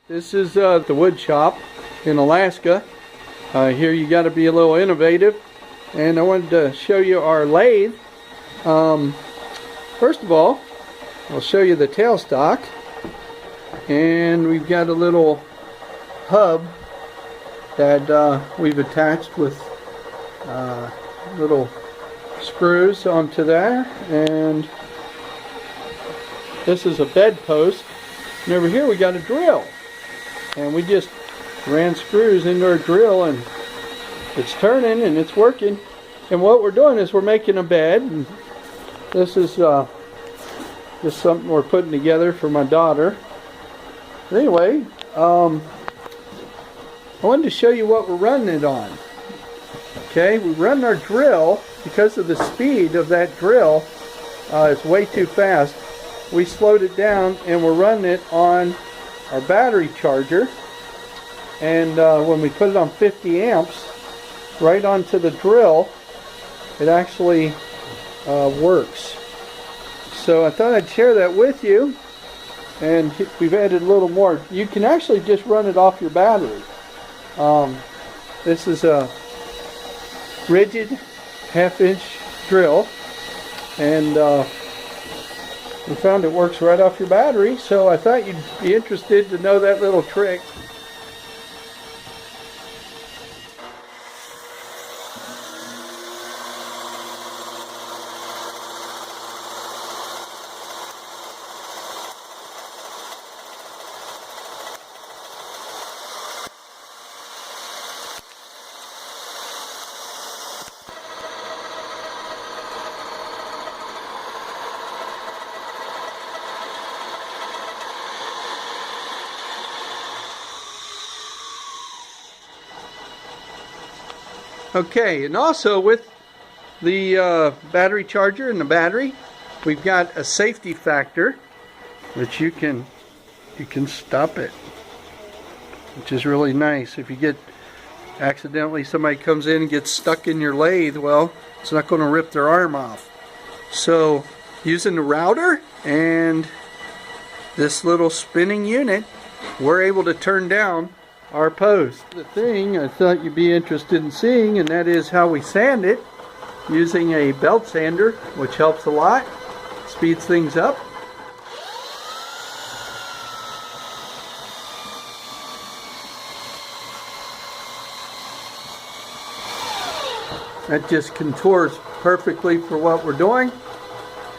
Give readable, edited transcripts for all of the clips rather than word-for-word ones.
This is the wood shop in Alaska. Here you got to be a little innovative, and I wanted to show you our lathe. First of all, I'll show you the tailstock, and we've got a little hub that we've attached with little screws onto there, and this is a bedpost, and over here we got a drill, and we just ran screws into our drill, and it's turning and it's working. And what we're doing is we're making a bed, and this is just something we're putting together for my daughter. But anyway, I wanted to show you what we're running it on. Okay, we run our drill because of the speed of that drill. It's way too fast. We slowed it down, and we're running it on our battery charger. And when we put it on 50 amps right onto the drill, it actually works. So I thought I'd share that with you, and we've added a little more. You can actually just run it off your battery. This is a rigid half-inch drill, and we found it works right off your battery, so I thought you'd be interested to know that little trick. Okay, and also with the battery charger and the battery, we've got a safety factor that you can stop it, which is really nice. If you get accidentally, somebody comes in and gets stuck in your lathe, well, it's not going to rip their arm off. So using the router and this little spinning unit, we're able to turn down our post. The thing I thought you'd be interested in seeing, and that is how we sand it using a belt sander, which helps a lot, speeds things up. That just contours perfectly for what we're doing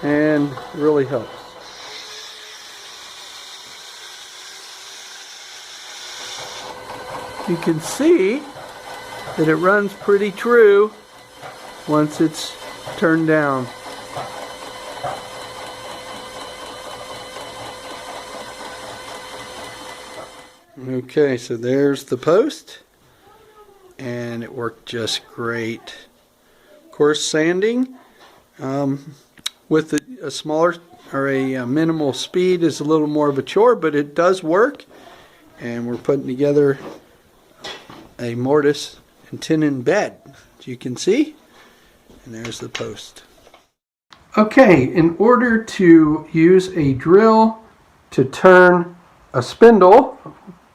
and really helps. You can see that it runs pretty true once it's turned down. Okay, so there's the post, and it worked just great. Of course, sanding with a smaller or a minimal speed is a little more of a chore, but it does work. And we're putting together a mortise and tenon bed, as you can see, and there's the post. Okay, in order to use a drill to turn a spindle,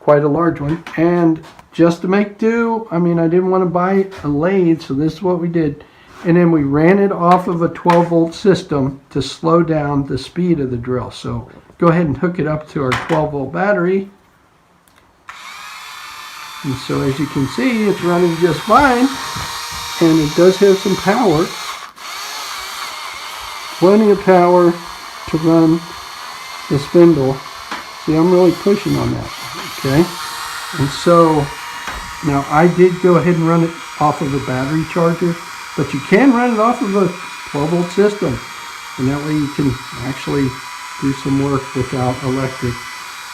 quite a large one, and just to make do, I didn't want to buy a lathe, so this is what we did, and then we ran it off of a 12-volt system to slow down the speed of the drill. So go ahead and hook it up to our 12-volt battery. And so as you can see, it's running just fine, and it does have some power, plenty of power to run the spindle. See, I'm really pushing on that, okay? And so now I did go ahead and run it off of a battery charger, but you can run it off of a 12-volt system, and that way you can actually do some work without electric.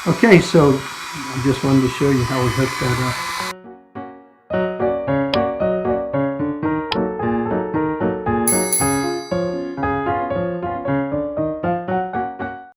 Okay, so I just wanted to show you how we hooked that up.